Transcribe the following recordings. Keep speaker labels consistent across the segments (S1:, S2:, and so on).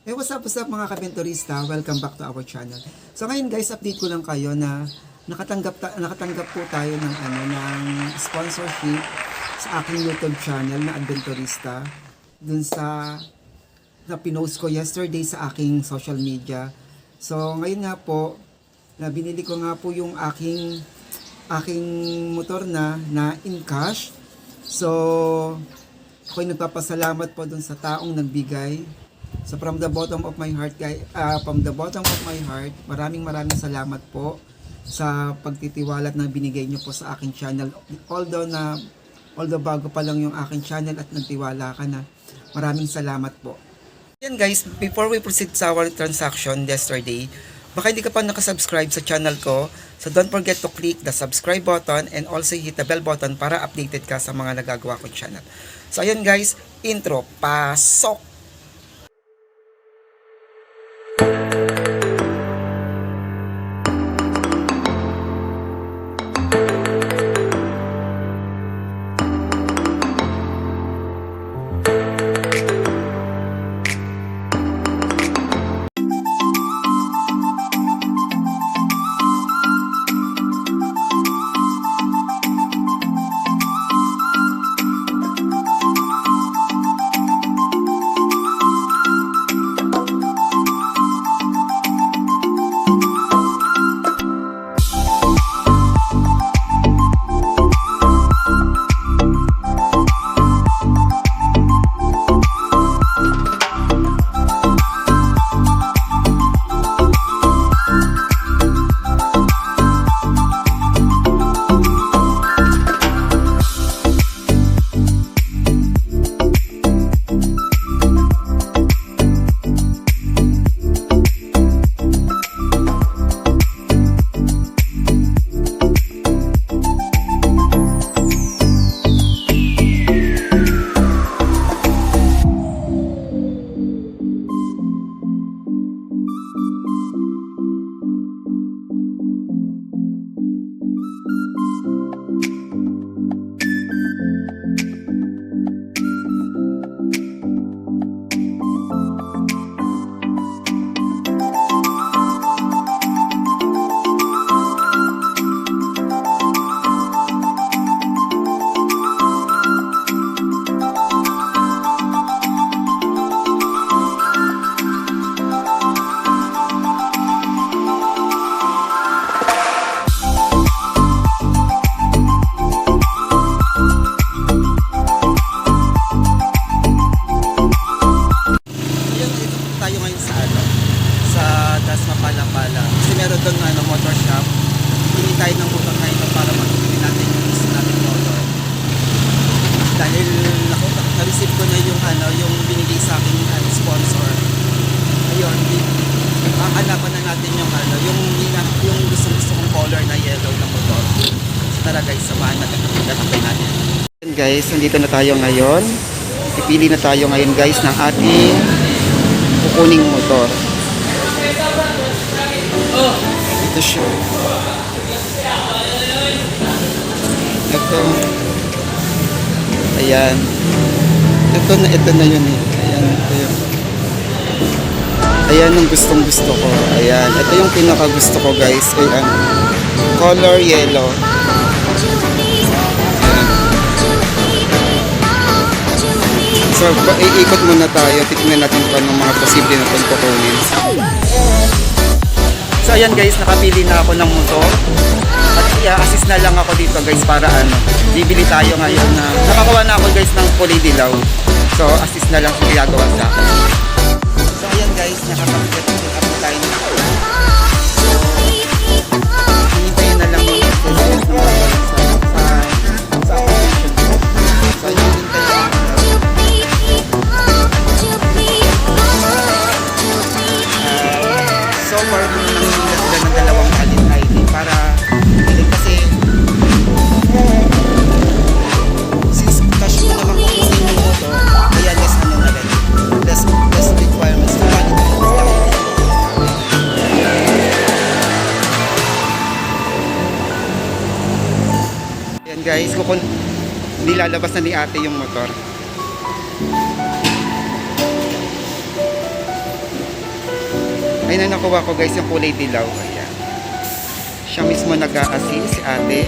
S1: Hey, what's up mga kabentorista? Welcome back to our channel. So ngayon guys, update ko lang kayo na nakatanggap po tayo ng sponsorship sa aking YouTube channel na Adventurista dun sa na pinost ko yesterday sa aking social media. So ngayon nga po, na binili ko nga po yung aking motor na in cash. So ako'y nagpapasalamat po dun sa taong nagbigay. So from the bottom of my heart, maraming salamat po sa pagtitiwala na binigay niyo po sa aking channel. Although bago pa lang yung aking channel at nagtiwala ka na, maraming salamat po. Yan guys, before we proceed sa our transaction yesterday, baka hindi ka pa nakasubscribe sa channel ko, so don't forget to click the subscribe button and also hit the bell button para updated ka sa mga nagagawa kong channel. So ayan guys, intro, pasok! Meron doon motor shop. Pili tayo ng motor na ito para makikita natin yung gusto natin motor. Dahil na-receive ko na yung binigay sa aking sponsor. Ayun, hahanapan na natin yung gusto kong color na yellow na motor. So tara guys, samahan natin natin. Guys, nandito na tayo ngayon. Pipili na tayo ngayon guys ng ating kukuning motor. Ito siya. Ito. Ayan. Ito na yun eh. Ayan, ito yun. Ayan yung gustong gusto ko. Ayan. Ito yung pinaka gusto ko guys. Ayan. Color yellow. Ayan. So, iikot muna tayo. Titignan natin pa ng mga posible na itong kukunin. So ayan guys, nakapili na ako ng motor. At i-assist na lang ako dito guys para bibili tayo ngayon na nakakawa na ako guys ng kulay dilaw. So assist na lang sa ginagawa sa akin. So ayan guys, nakapag-get up tayo na. So hintayin na lang yung process ng mga sa application. So hintayin so far nangihingi sila ng dalawang valid ID para kasi since cash mo naman kukunin yung motor, kaya less na rin less requirements na valid ID lang. Ayan guys, nilalabas na ni ate yung motor. Ayun na nakuha ko guys, yung kulay dilaw. Ayan. Siya mismo nag-a-assist, si ate.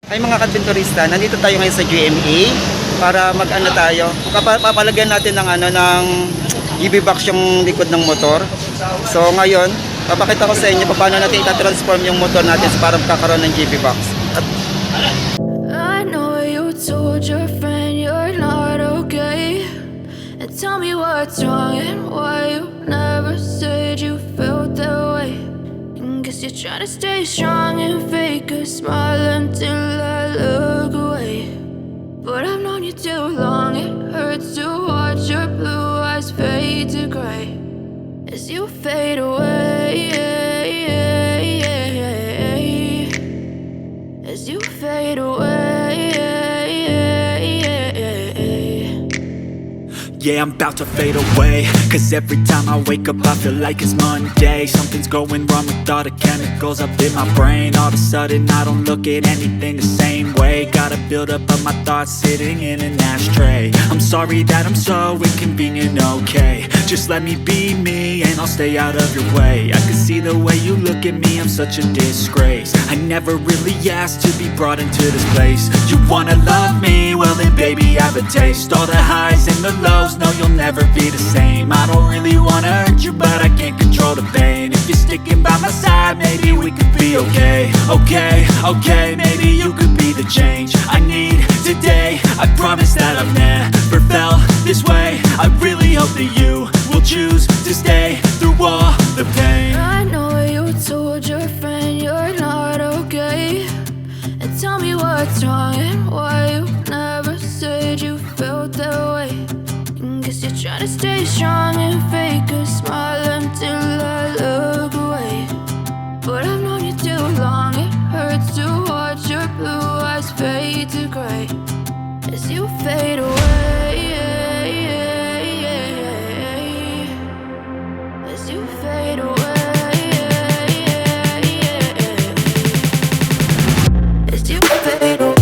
S1: Ay mga kadventurista, nandito tayo ngayon sa GMA para mag-ano tayo. Papalagyan natin ng EV box yung likod ng motor. So ngayon, papakita ko sa inyo paano natin ita-transform yung motor natin para magkakaroon ng EV box.
S2: I know you told your friend you're not okay, and tell me what's wrong and why you never said you felt that way. Guess you're trying to stay strong and fake a smile until I look away. But I've known you too long, it hurts to watch your blue eyes fade to gray as you fade away. As you fade away.
S3: Yeah, I'm about to fade away, cause every time I wake up I feel like it's Monday. Something's going wrong with all the chemicals up in my brain. All of a sudden I don't look at anything the same way. day. Got a buildup of my thoughts sitting in an ashtray. I'm sorry that I'm so inconvenient, okay. Just let me be me and I'll stay out of your way. I can see the way you look at me, I'm such a disgrace. I never really asked to be brought into this place. You wanna love me? Well then baby have a taste. All the highs and the lows, no you'll never be the same. I don't really wanna hurt you but I can't control the pain. If you're sticking by my side, maybe we could be okay. Okay, maybe you could be the change I need today. I promise that I've never felt this way. I really hope that you will choose to stay through all the pain.
S2: I know you told your friend you're not okay, and tell me what's wrong and why you never said you felt that way. And guess you're trying to stay strong and fake a smile until I look away. But I've known you too long, it hurts to watch your blue eyes fade to gray as you fade away. As you fade away. As you fade away.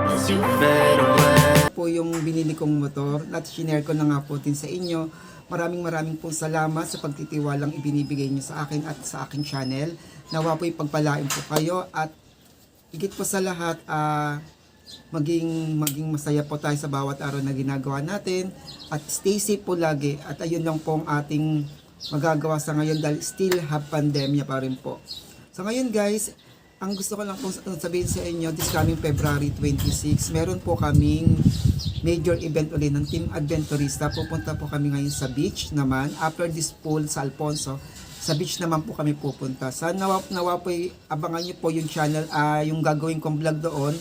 S2: As you fade away.
S1: Po yung binili kong motor at shinare ko na nga po din sa inyo. Maraming pong salamat sa pagtitiwalang ibinibigay niyo sa akin at sa aking channel. Nawa po'y pagpalain po kayo at higit po sa lahat maging masaya po tayo sa bawat araw na ginagawa natin at stay safe po lagi. At ayun lang po ang ating magagawa sa ngayon dahil still have pandemya pa rin po. So ngayon guys, ang gusto ko lang pong sabihin sa inyo, this coming February 26, meron po kaming major event ulit ng Team Adventurista. Pupunta po kami ngayon sa beach naman. After this pool sa Alfonso, sa beach naman po kami pupunta. Sa nawa po, abangan nyo po yung channel, yung gagawin kong vlog doon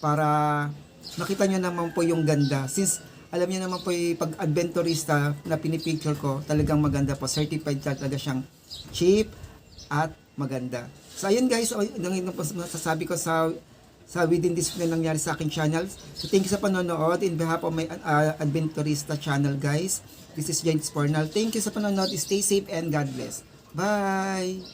S1: para makita nyo naman po yung ganda. Since alam niyo naman po yung pag adventurista na pinipicture ko, talagang maganda po. Certified talaga siyang cheap at maganda. So ayun guys, nang po masasabi ko sa within this na nangyari sa aking channel. So thank you sa panonood in behalf of my Adventurista channel guys. This is James Pornal. Thank you sa panonood. Stay safe and God bless. Bye!